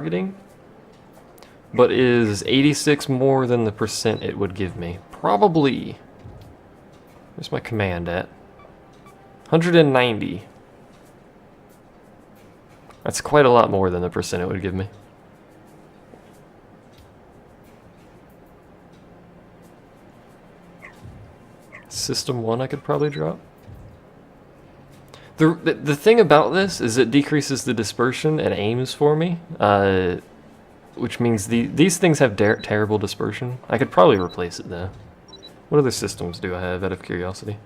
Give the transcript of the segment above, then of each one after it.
targeting, but is 86 more than the percent it would give me. Probably. Where's my command at? 190. That's quite a lot more than the percent it would give me. System 1 I could probably drop. The thing about this is it decreases the dispersion and aims for me, which means these things have terrible dispersion. I could probably replace it though. What other systems do I have out of curiosity?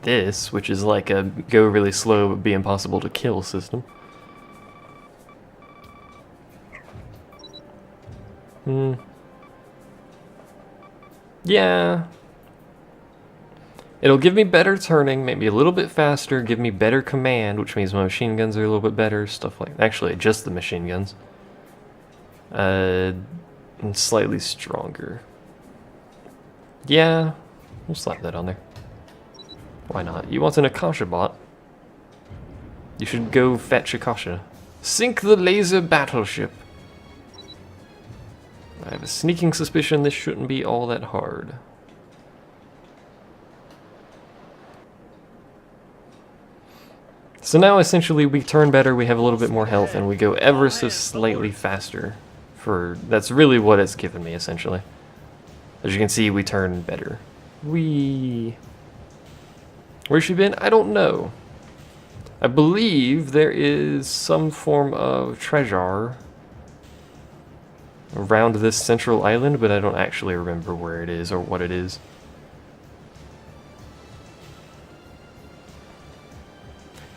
This, which is like a go really slow but be impossible to kill system. Yeah. It'll give me better turning, maybe a little bit faster, give me better command, which means my machine guns are a little bit better, stuff like that. Actually, just the machine guns. And slightly stronger. Yeah, we'll slap that on there. Why not? You want an Akasha bot? You should go fetch Akasha. Sink the laser battleship. I have a sneaking suspicion this shouldn't be all that hard. So now essentially we turn better, we have a little bit more health, and we go ever so slightly faster. That's really what it's given me essentially. As you can see, we turn better. Where's she been? I don't know. I believe there is some form of treasure around this central island, but I don't actually remember where it is or what it is.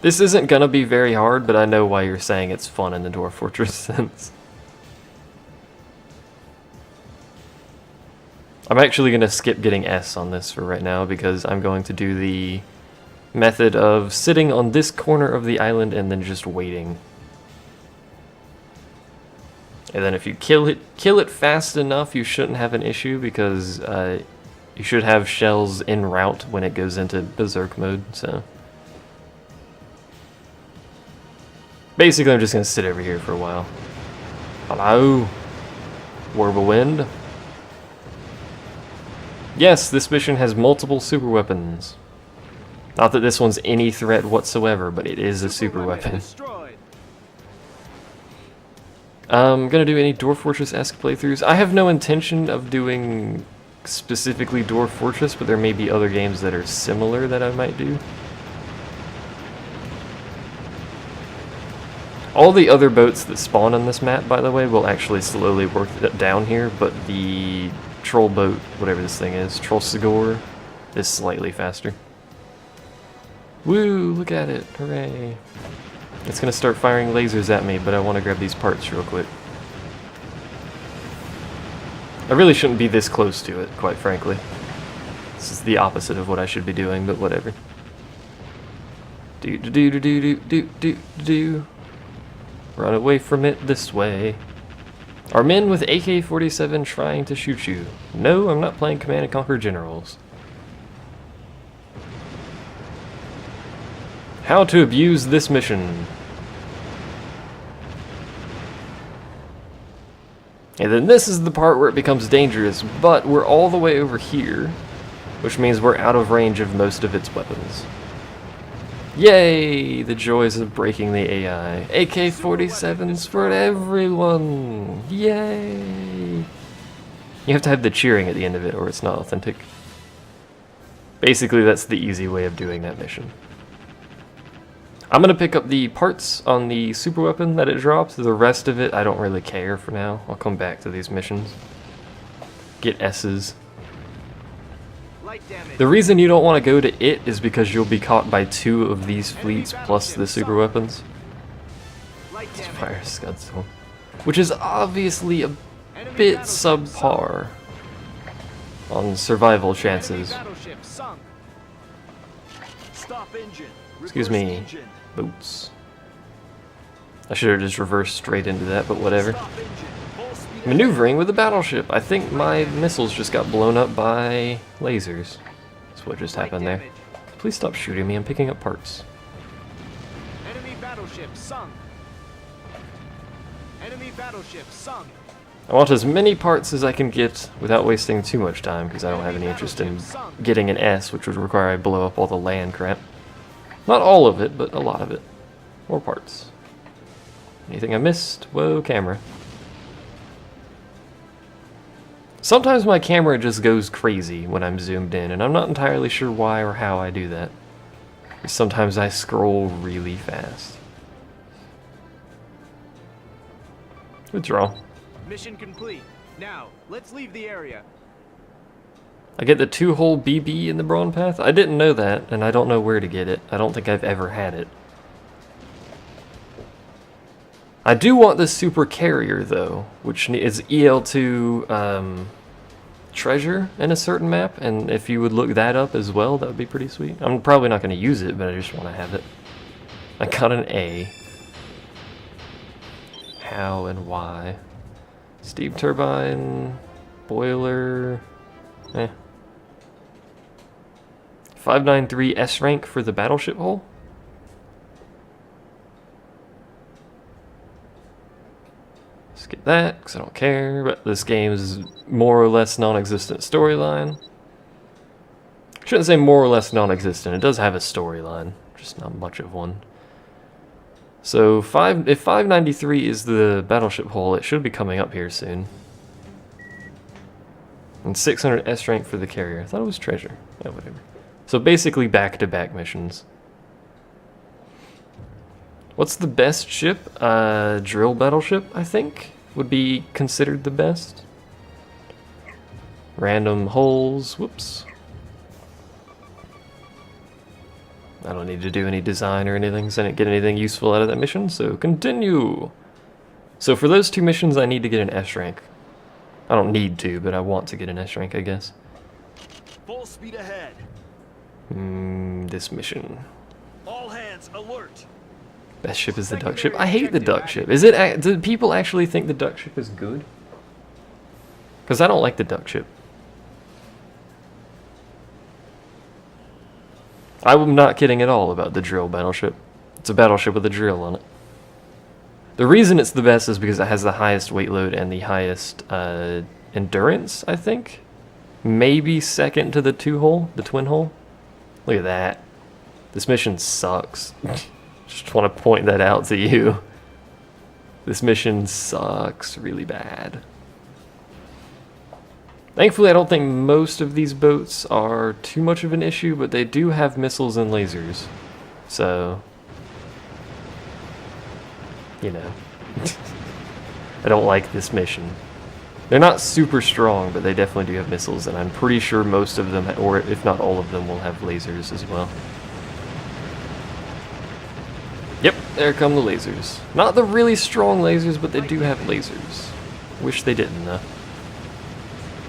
This isn't gonna be very hard, but I know why you're saying it's fun in the Dwarf Fortress sense. I'm actually gonna skip getting S on this for right now because I'm going to do the method of sitting on this corner of the island and then just waiting. And then if you kill it fast enough, you shouldn't have an issue because you should have shells en route when it goes into berserk mode. So basically, I'm just gonna sit over here for a while. Hello, Wind. Yes, this mission has multiple super weapons. Not that this one's any threat whatsoever, but it is a super weapon. Gonna do any Dwarf Fortress-esque playthroughs? I have no intention of doing specifically Dwarf Fortress, but there may be other games that are similar that I might do. All the other boats that spawn on this map, by the way, will actually slowly work down here, but the troll boat, whatever this thing is, Troll Sigor, is slightly faster. Woo, look at it, hooray. It's gonna start firing lasers at me, but I want to grab these parts real quick. I really shouldn't be this close to it, quite frankly. This is the opposite of what I should be doing, but whatever. Do. Run away from it this way. Are men with AK-47 trying to shoot you? No, I'm not playing Command & Conquer Generals. How to abuse this mission. And then this is the part where it becomes dangerous, but we're all the way over here, which means we're out of range of most of its weapons. Yay! The joys of breaking the AI. AK-47s for everyone! Yay! You have to have the cheering at the end of it or it's not authentic. Basically, that's the easy way of doing that mission. I'm gonna pick up the parts on the super weapon that it drops. The rest of it, I don't really care for now. I'll come back to these missions. Get S's. The reason you don't want to go to it is because you'll be caught by 2 of these fleets plus the super weapons. Fire Scuds, which is obviously a bit subpar on survival chances. Excuse me, boots. I should have just reversed straight into that, but whatever. Maneuvering with a battleship. I think my missiles just got blown up by lasers. That's what just happened there. Please stop shooting me, I'm picking up parts. battleship sunk. Enemy battleship sunk. I want as many parts as I can get without wasting too much time, because I don't have any interest in getting an S, which would require I blow up all the land crap. Not all of it, but a lot of it. More parts. Anything I missed? Whoa, camera. Sometimes my camera just goes crazy when I'm zoomed in, and I'm not entirely sure why or how I do that. Sometimes I scroll really fast. Withdraw. Mission complete. Now, let's leave the area. I get the 2-hole BB in the Braun path? I didn't know that, and I don't know where to get it. I don't think I've ever had it. I do want this super carrier, though, which is EL2 treasure in a certain map, and if you would look that up as well, that would be pretty sweet. I'm probably not going to use it, but I just want to have it. I got an A. How and why? Steam turbine, boiler, 593 S rank for the battleship hull. Let's get that, because I don't care, but this game is more or less non-existent storyline. Shouldn't say more or less non-existent, it does have a storyline, just not much of one. So if 593 is the battleship hull, it should be coming up here soon. And 600 S rank for the carrier. I thought it was treasure. Yeah, whatever. So basically back-to-back missions. What's the best ship? Drill battleship, I think, would be considered the best. Random holes. Whoops. I don't need to do any design or anything, so I didn't get anything useful out of that mission, so continue! So for those 2 missions, I need to get an S rank. I don't need to, but I want to get an S rank, I guess. Full speed ahead. This mission. All hands alert. Best ship is the duck ship. I hate the duck ship. Is it? Do people actually think the duck ship is good? Because I don't like the duck ship. I'm not kidding at all about the drill battleship. It's a battleship with a drill on it. The reason it's the best is because it has the highest weight load and the highest endurance, I think. Maybe second to the 2-hole, the twin hole. Look at that. This mission sucks. Just want to point that out to you. This mission sucks really bad. Thankfully, I don't think most of these boats are too much of an issue, but they do have missiles and lasers. So, you know. I don't like this mission. They're not super strong, but they definitely do have missiles, and I'm pretty sure most of them, or if not all of them, will have lasers as well. Yep, there come the lasers. Not the really strong lasers, but they do have lasers. Wish they didn't, though.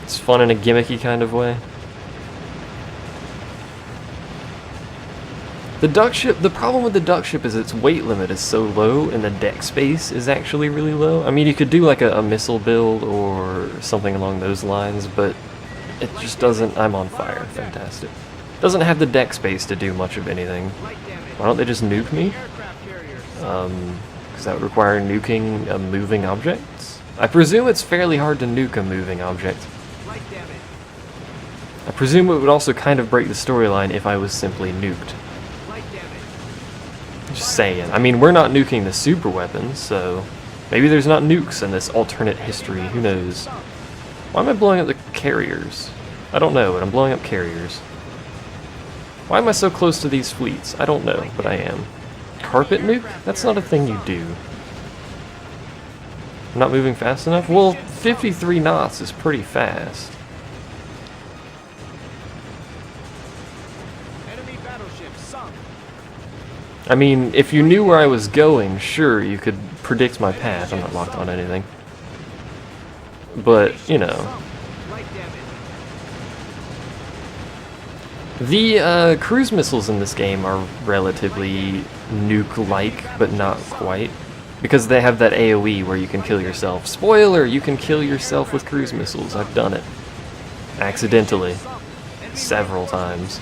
It's fun in a gimmicky kind of way. The duck ship, the problem with the duck ship is its weight limit is so low and the deck space is actually really low. I mean, you could do like a missile build or something along those lines, but it just doesn't. I'm on fire. Fantastic. Doesn't have the deck space to do much of anything. Why don't they just nuke me? Because that would require nuking a moving object. I presume it's fairly hard to nuke a moving object. I presume it would also kind of break the storyline if I was simply nuked. Just saying. I mean, we're not nuking the super weapons, so maybe there's not nukes in this alternate history. Who knows? Why am I blowing up the carriers? I don't know, but I'm blowing up carriers. Why am I so close to these fleets? I don't know, but I am. Carpet nuke? That's not a thing you do. I'm not moving fast enough? Well, 53 knots is pretty fast. I mean, if you knew where I was going, sure, you could predict my path. I'm not locked on anything. But, you know. The cruise missiles in this game are relatively nuke-like, but not quite. Because they have that AoE where you can kill yourself. Spoiler! You can kill yourself with cruise missiles. I've done it. Accidentally. Several times.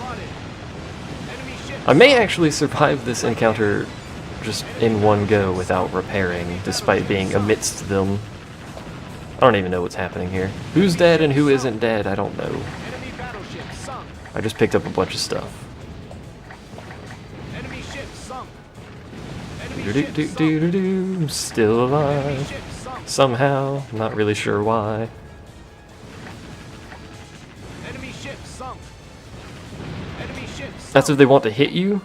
I may actually survive this encounter just in one go without repairing, despite being amidst them. I don't even know what's happening here. Who's dead and who isn't dead, I don't know. Enemy battleship sunk. I just picked up a bunch of stuff. Enemy ship sunk. Enemy Do ship do sunk. do do do. I'm still Enemy alive. ship sunk. Somehow, not really sure why. Enemy ship sunk. Enemy ship sunk. That's if they want to hit you?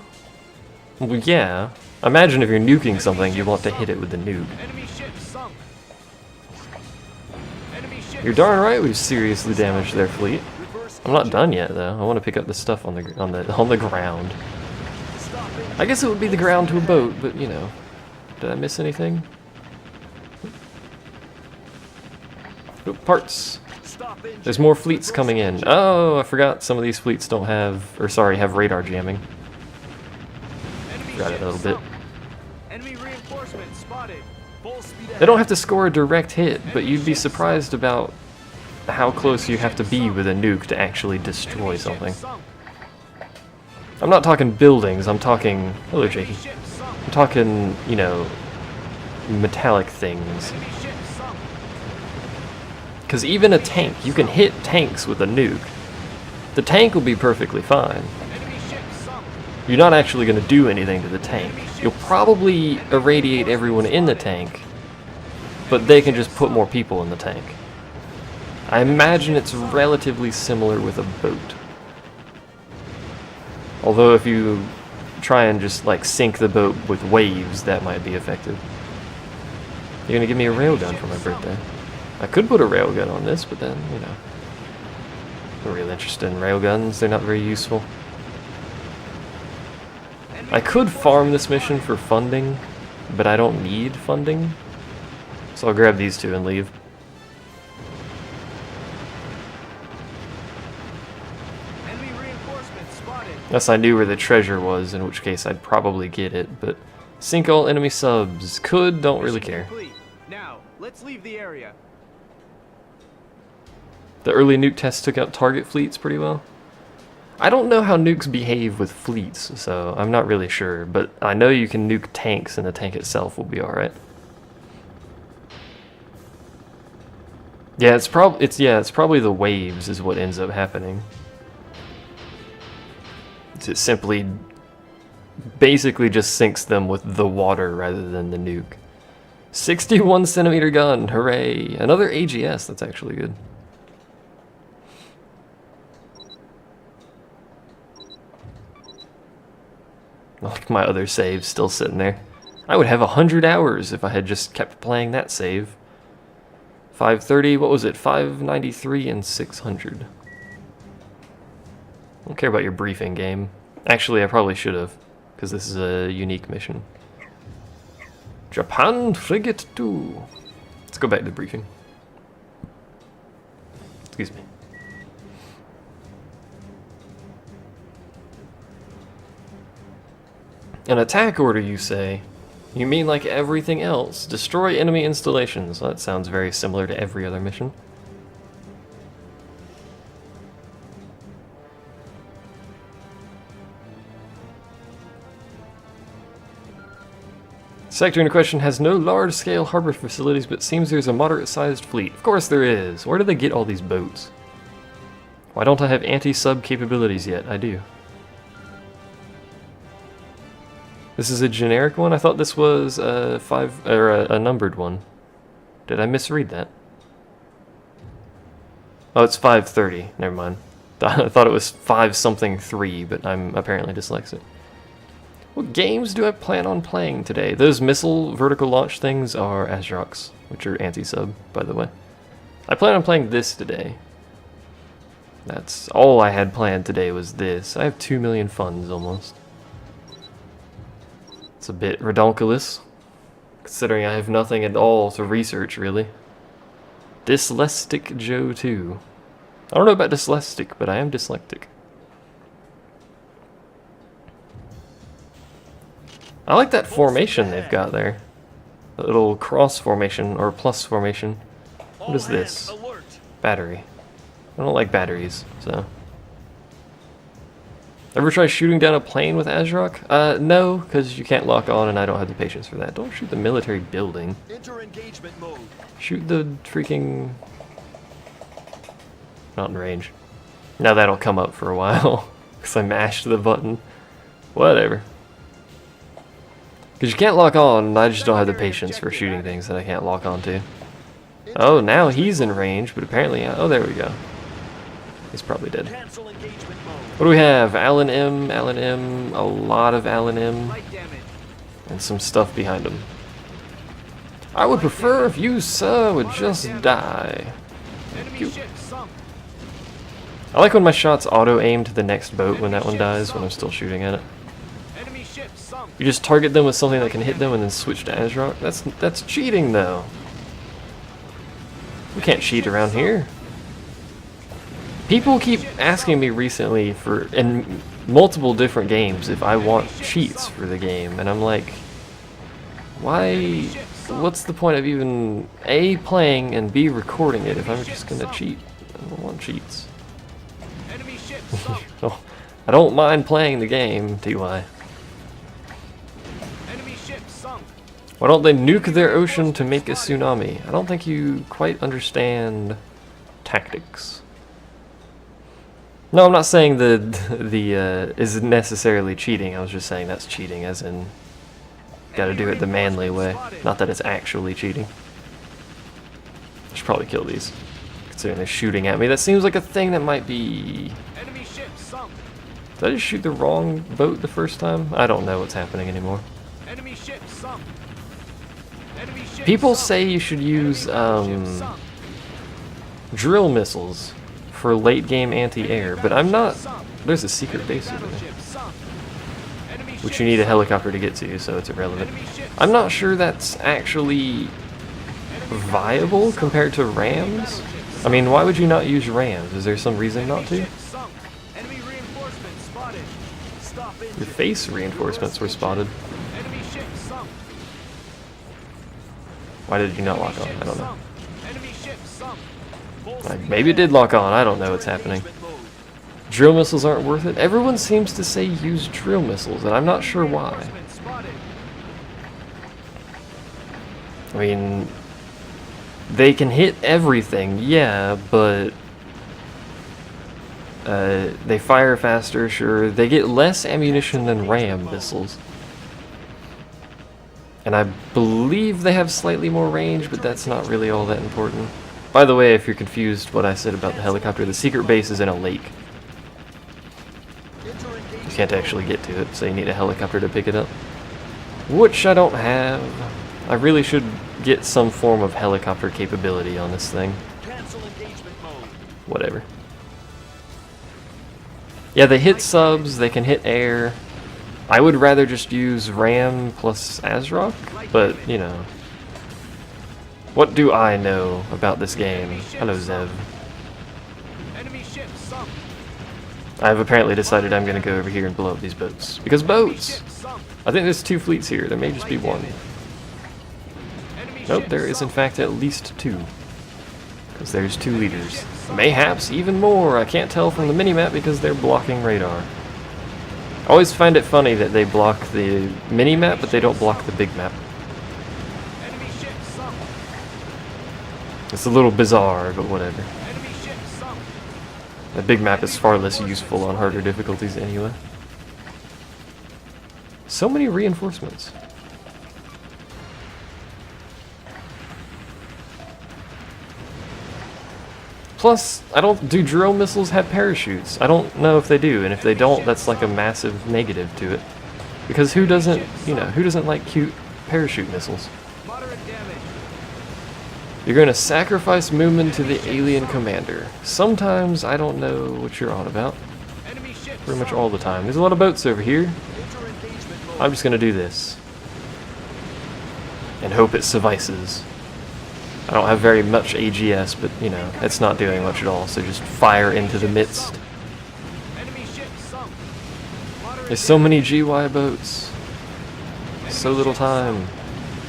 Well, yeah. Imagine if you're nuking something, you want to hit it with the nuke. Enemy ship sunk. Enemy ship You're darn right we've seriously damaged their fleet. I'm not done yet though. I want to pick up the stuff on the ground. I guess it would be the ground to a boat, but you know. Did I miss anything? Oh, parts. Stop engine. There's more fleets coming in. Oh, I forgot some of these fleets don't have, or sorry, have radar jamming. Enemy Forgot it ship a little bit. sunk. Enemy reinforcements spotted. Full speed ahead. They don't have to score a direct hit, but you'd be surprised about how close you have to be with a nuke to actually destroy Enemy ship something. sunk. I'm not talking buildings, I'm talking... Hello, Jakey. Enemy ship sunk. I'm talking, you know, metallic things. Enemy ship sunk. Because even a tank, you can hit tanks with a nuke. The tank will be perfectly fine. Enemy ship sunk. You're not actually going to do anything to the tank. You'll probably irradiate everyone in the tank, but they can just put more people in the tank. I imagine it's relatively similar with a boat. Although if you try and just like sink the boat with waves, that might be effective. You're gonna give me a railgun for my birthday. I could put a railgun on this, but then, you know, I'm not really interested in railguns. They're not very useful. I could farm this mission for funding, but I don't need funding. So I'll grab these two and leave. Enemy reinforcements spotted. Unless I knew where the treasure was, in which case I'd probably get it, but sink all enemy subs. Could, don't really Mission care. complete. Now, let's leave the area. The early nuke tests took out target fleets pretty well. I don't know how nukes behave with fleets, so I'm not really sure, but I know you can nuke tanks and the tank itself will be alright. Yeah, it's probably the waves is what ends up happening. It simply basically just sinks them with the water rather than the nuke. 61 centimeter gun, hooray! Another AGS, that's actually good. Like my other save's still sitting there. I would have 100 hours if I had just kept playing that save. 530, what was it? 593 and 600. I don't care about your briefing game. Actually, I probably should have, because this is a unique mission. Japan Frigate 2. Let's go back to the briefing. Excuse me. An attack order, you say? You mean like everything else? Destroy enemy installations. Well, that sounds very similar to every other mission. Sector in question has no large-scale harbor facilities, but seems there's a moderate-sized fleet. Of course there is. Where do they get all these boats? Why don't I have anti-sub capabilities yet? I do. This is a generic one? I thought this was a numbered one. Did I misread that? Oh, it's 530. Never mind. I thought it was 5-something-3, but I'm apparently dyslexic. What games do I plan on playing today? Those missile vertical launch things are Azrox, which are anti-sub, by the way. I plan on playing this today. That's all I had planned today was this. I have 2 million funds almost. It's a bit redonkulous, considering I have nothing at all to research, really. Dyslexic Joe 2. I don't know about dyslexic, but I am dyslexic. I like that formation they've got there. The little cross formation, or plus formation. What is this? Battery. I don't like batteries, so... Ever try shooting down a plane with ASRock? No, because you can't lock on and I don't have the patience for that. Don't shoot the military building. Enter engagement mode. Shoot the freaking... Not in range. Now that'll come up for a while, because I mashed the button. Whatever. Because you can't lock on, and I just don't have the patience for shooting things that I can't lock on to. Oh, now he's in range, but apparently... Oh, there we go. He's probably dead. Cancel engagement mode. What do we have? Alan M, a lot of Alan M, Light damage. and some stuff behind him. I would prefer if you, sir, would just die. Enemy ship sunk. I like when my shots auto-aim to the next boat when that one dies, when I'm still shooting at it. Enemy ship sunk. You just target them with something that can hit them and then switch to ASRock? That's cheating, though. We can't cheat around here. People keep asking me recently in multiple different games if I want cheats for the game, and I'm like, why? What's the point of even A, playing, and B, recording it if I'm just gonna cheat? I don't want cheats. Enemy ship sunk. I don't mind playing the game, TY. Enemy ship sunk. Why don't they nuke their ocean to make a tsunami? I don't think you quite understand tactics. No, I'm not saying the is necessarily cheating. I was just saying that's cheating, as in gotta do it the manly way. Not that it's actually cheating. I should probably kill these, considering they're shooting at me. That seems like a thing that might be... Enemy ship sunk. Did I just shoot the wrong boat the first time? I don't know what's happening anymore. Enemy ship sunk. Enemy ship People sunk. say you should use Enemy ship sunk. drill missiles for late game anti-air, but I'm not... Sunk. There's a secret base over there, Battleship sunk. Enemy which ship you need a sunk. helicopter to get to, so it's irrelevant. Enemy ship I'm not sunk. sure that's actually viable compared to rams. I mean, why would you not use rams? Is there some reason not to? Enemy ship sunk. Enemy reinforcements spotted. Stop engine. Your face reinforcements were spotted. Enemy ship sunk. Why did you not lock on? Enemy I don't ship know. sunk. Enemy ship sunk. Full Like, speed maybe it ahead. did lock on. I don't know what's happening. Engagement mode. Drill missiles aren't worth it. Everyone seems to say use drill missiles, and I'm not sure why. Reinforcements spotted. I mean, they can hit everything, yeah, but they fire faster, sure. They get less ammunition than ram missiles. And I believe they have slightly more range, but that's not really all that important. By the way, if you're confused what I said about the helicopter, the secret base is in a lake. You can't actually get to it, so you need a helicopter to pick it up. Which I don't have. I really should get some form of helicopter capability on this thing. Cancel engagement mode. Whatever. Yeah, they hit subs, they can hit air. I would rather just use RAM plus ASRock, but, you know. What do I know about this game? Hello, Zev. Enemy ship sunk. I've apparently decided I'm going to go over here and blow up these boats. Because boats! Ship sunk. I think there's 2 fleets here, there may just be 1. Enemy Nope, ship there is in sunk. fact at least 2. Because there's 2 leaders. Mayhaps even more, I can't tell from the minimap because they're blocking radar. I always find it funny that they block the minimap, but they don't block the big map. Enemy ship sunk. It's a little bizarre, but whatever. Enemy ship sunk. The big map is far less useful on harder difficulties anyway. So many reinforcements. Plus, do drill missiles have parachutes? I don't know if they do, and if they don't, that's like a massive negative to it. Because who doesn't, who doesn't like cute parachute missiles? Moderate damage. You're going to sacrifice Moomin to the alien commander. Sometimes I don't know what you're on about. Enemy ship Pretty much sunk. all the time. There's a lot of boats over here. Enter engagement mode. I'm just going to do this. And hope it suffices. I don't have very much AGS, but, it's not doing much at all, so just fire into the midst. Enemy ship sunk. Moderate There's so many GY boats. So little time.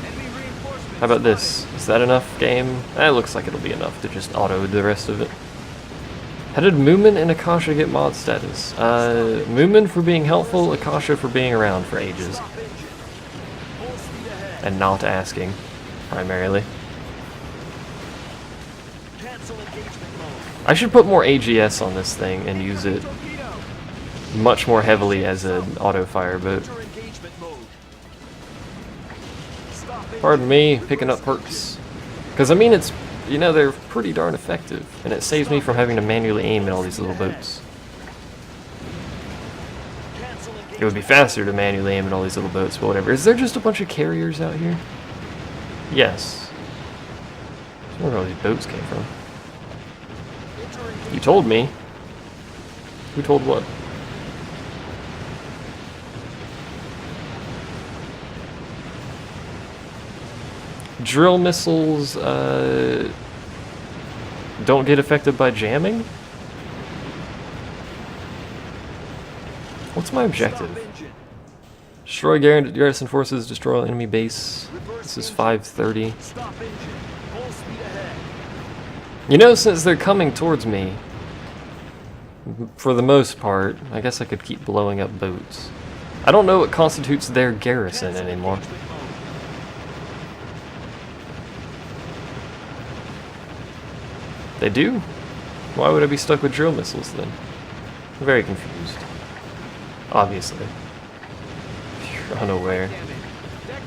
enemy reinforcements How about this? spotted. Is that enough game? It looks like it'll be enough to just auto the rest of it. How did Moomin and Akasha get mod status? Moomin for being helpful, Akasha for being around for ages. And not asking, primarily. I should put more AGS on this thing and use it much more heavily as an auto-fire boat. Pardon me, picking up perks. Because, I mean, it's, you know, they're pretty darn effective. And it saves me from having to manually aim at all these little boats. It would be faster to manually aim at all these little boats, but whatever. Is there just a bunch of carriers out here? Yes. I wonder where all these boats came from. You told me. Who told what? Drill missiles don't get affected by jamming? What's my objective? Destroy garrison forces, destroy enemy base. This is 5:30. You know, since they're coming towards me, for the most part, I guess I could keep blowing up boats. I don't know what constitutes their garrison anymore. They do? Why would I be stuck with drill missiles then? I'm very confused. Obviously. You're unaware.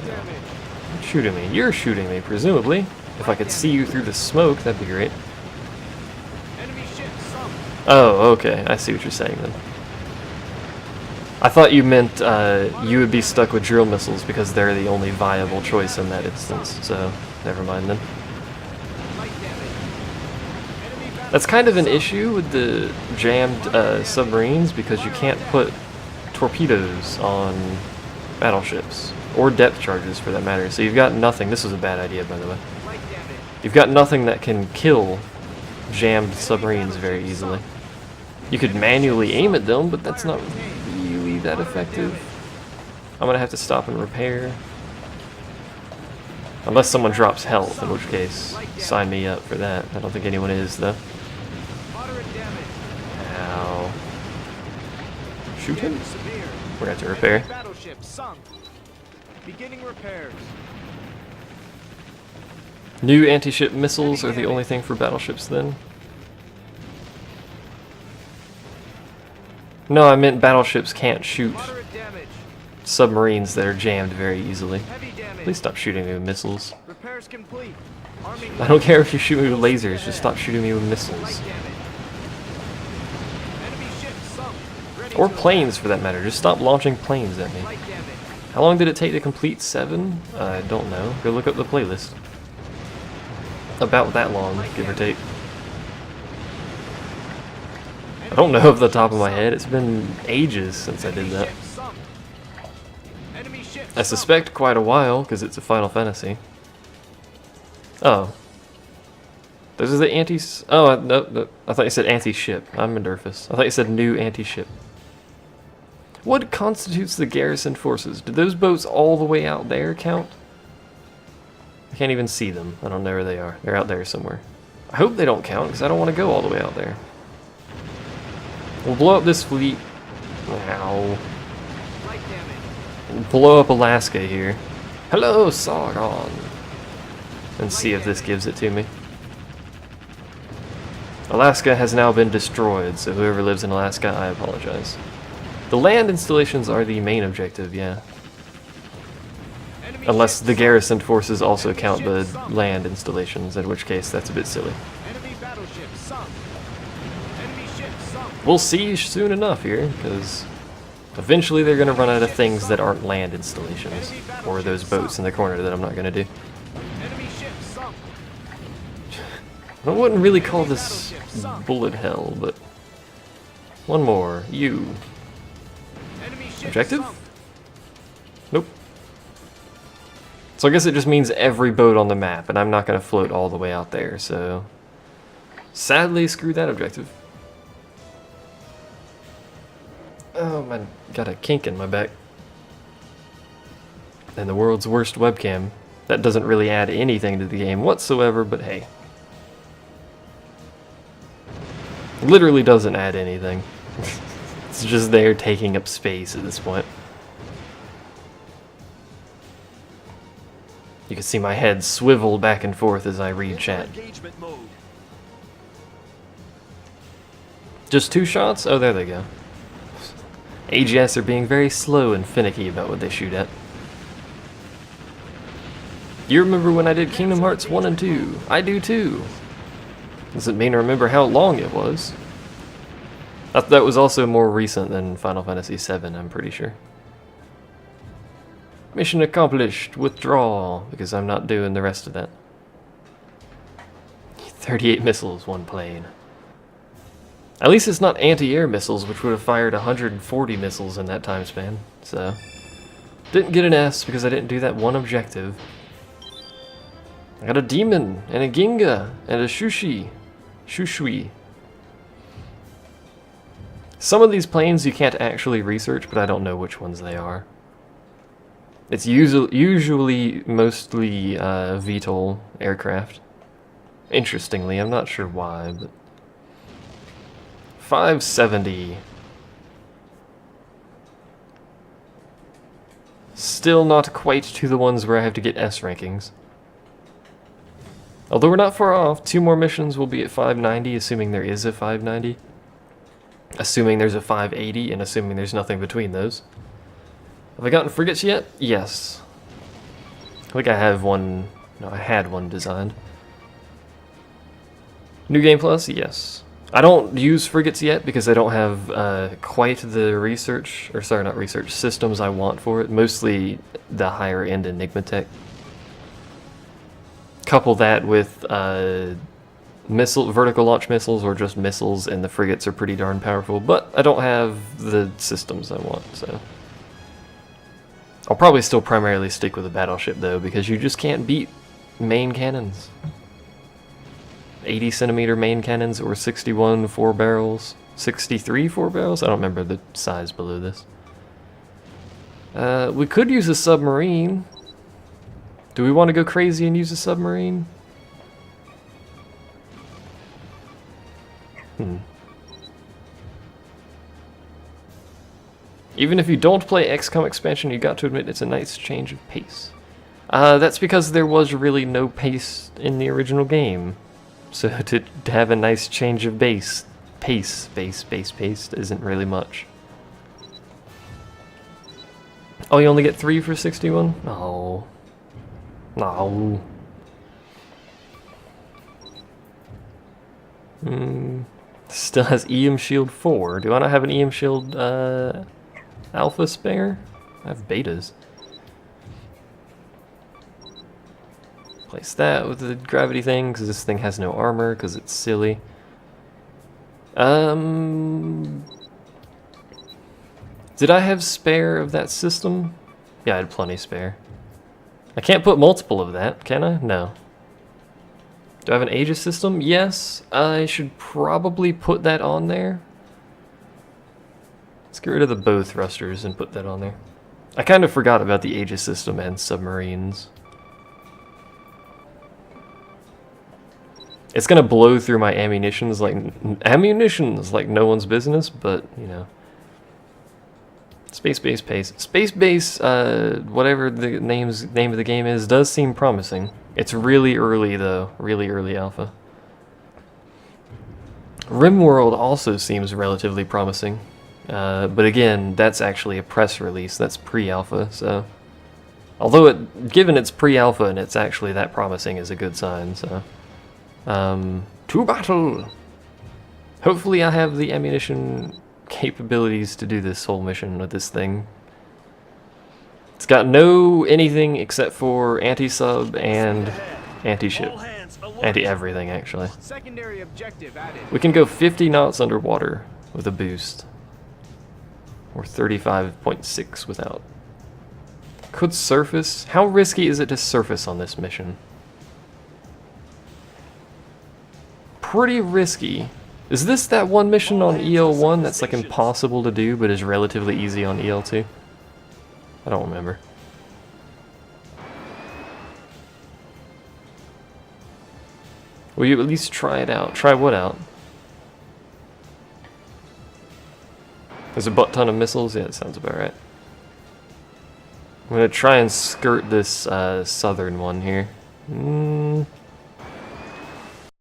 You're shooting me. You're shooting me, presumably. If I could see you through the smoke, that'd be great. Oh, okay. I see what you're saying then. I thought you meant you would be stuck with drill missiles because they're the only viable choice in that instance, so never mind then. That's kind of an issue with the jammed submarines because you can't put torpedoes on battleships, or depth charges for that matter, so you've got nothing. This was a bad idea, by the way. You've got nothing that can kill jammed submarines very easily. You could manually aim at them, but that's not really that effective. I'm gonna have to stop and repair. Unless someone drops health, in which case, sign me up for that. I don't think anyone is, though. Ow. Shoot him? We're gonna have to repair. Battleship sunk. Beginning repairs. New anti-ship missiles are the only thing for battleships, then? No, I meant battleships can't shoot submarines that are jammed very easily. Please stop shooting me with missiles. Repairs complete. I don't care if you shoot me with lasers, just stop shooting me with missiles. Or planes, for that matter. Just stop launching planes at me. How long did it take to complete 7? I don't know. Go look up the playlist. About that long, give or take. I don't know off the top of my head. It's been ages since I did that. I suspect quite a while, because it's a Final Fantasy. Oh. Those are the antis... Oh, no, I thought you said anti-ship. I'm a nervous. I thought you said new anti-ship. What constitutes the garrison forces? Do those boats all the way out there count? I can't even see them. I don't know where they are. They're out there somewhere. I hope they don't count, because I don't want to go all the way out there. We'll blow up this fleet. Ow. We'll blow up Alaska here. Hello, Sargon. And see if this gives it to me. Alaska has now been destroyed, so whoever lives in Alaska, I apologize. The land installations are the main objective, yeah. Unless the garrisoned forces also count the land installations, in which case that's a bit silly. We'll see soon enough here, because eventually they're going to run out of things that aren't land installations, or those boats in the corner that I'm not going to do. I wouldn't really call this bullet hell, but one more. You. Objective? Nope. So I guess it just means every boat on the map, and I'm not going to float all the way out there, so sadly, screw that objective. Oh, I got a kink in my back. And the world's worst webcam. That doesn't really add anything to the game whatsoever, but hey. Literally doesn't add anything. It's just there taking up space at this point. You can see my head swivel back and forth as I read chat. Just 2 shots? Oh, there they go. AGS are being very slow and finicky about what they shoot at. You remember when I did Kingdom Hearts 1 and 2? I do too. Doesn't mean I remember how long it was. That was also more recent than Final Fantasy VII, I'm pretty sure. Mission accomplished. Withdraw, because I'm not doing the rest of that. 38 missiles, 1 plane. At least it's not anti-air missiles, which would have fired 140 missiles in that time span. So, didn't get an S because I didn't do that one objective. I got a demon, and a ginga, and a shushi. Shushui. Some of these planes you can't actually research, but I don't know which ones they are. It's usually mostly VTOL aircraft. Interestingly, I'm not sure why, but 570. Still not quite to the ones where I have to get S rankings. Although we're not far off, 2 more missions will be at 590, assuming there is a 590. Assuming there's a 580, and assuming there's nothing between those. Have I gotten frigates yet? Yes. I think I have one. No, I had one designed. New Game Plus? Yes. I don't use frigates yet because I don't have quite the research, or sorry, not research, systems I want for it. Mostly the higher end Enigma tech. Couple that with vertical launch missiles or just missiles, and the frigates are pretty darn powerful, but I don't have the systems I want, so. I'll probably still primarily stick with a battleship though, because you just can't beat main cannons. 80 centimeter main cannons or 61 4 barrels, 63 4 barrels? I don't remember the size below this. We could use a submarine. Do we want to go crazy and use a submarine? Even if you don't play XCOM expansion, you got to admit it's a nice change of pace. That's because there was really no pace in the original game. So to have a nice change of pace isn't really much. Oh, you only get 3 for 61? No. No. Still has EM Shield 4. Do I not have an EM Shield Alpha spare? I have betas. Place that with the gravity thing, because this thing has no armor, because it's silly. Did I have spare of that system? Yeah, I had plenty spare. I can't put multiple of that, can I? No. Do I have an Aegis system? Yes. I should probably put that on there. Let's get rid of the bow thrusters and put that on there. I kind of forgot about the Aegis system and submarines. It's gonna blow through my ammunitions like no one's business, but you know. Space base pace. Space base, whatever the name of the game is, does seem promising. It's really early though, really early alpha. RimWorld also seems relatively promising, but again, that's actually a press release. That's pre-alpha, so although given it's pre-alpha and it's actually that promising is a good sign. So. To battle! Hopefully I have the ammunition capabilities to do this whole mission with this thing. It's got no anything except for anti-sub and anti-ship. Anti-everything, actually. Secondary objective added. We can go 50 knots underwater with a boost. Or 35.6 without. Could surface? How risky is it to surface on this mission? Pretty risky. Is this that one mission on EL1 that's like impossible to do but is relatively easy on EL2? I don't remember. Will you at least try it out? Try what out? There's a butt ton of missiles. Yeah, that sounds about right. I'm gonna try and skirt this southern one here.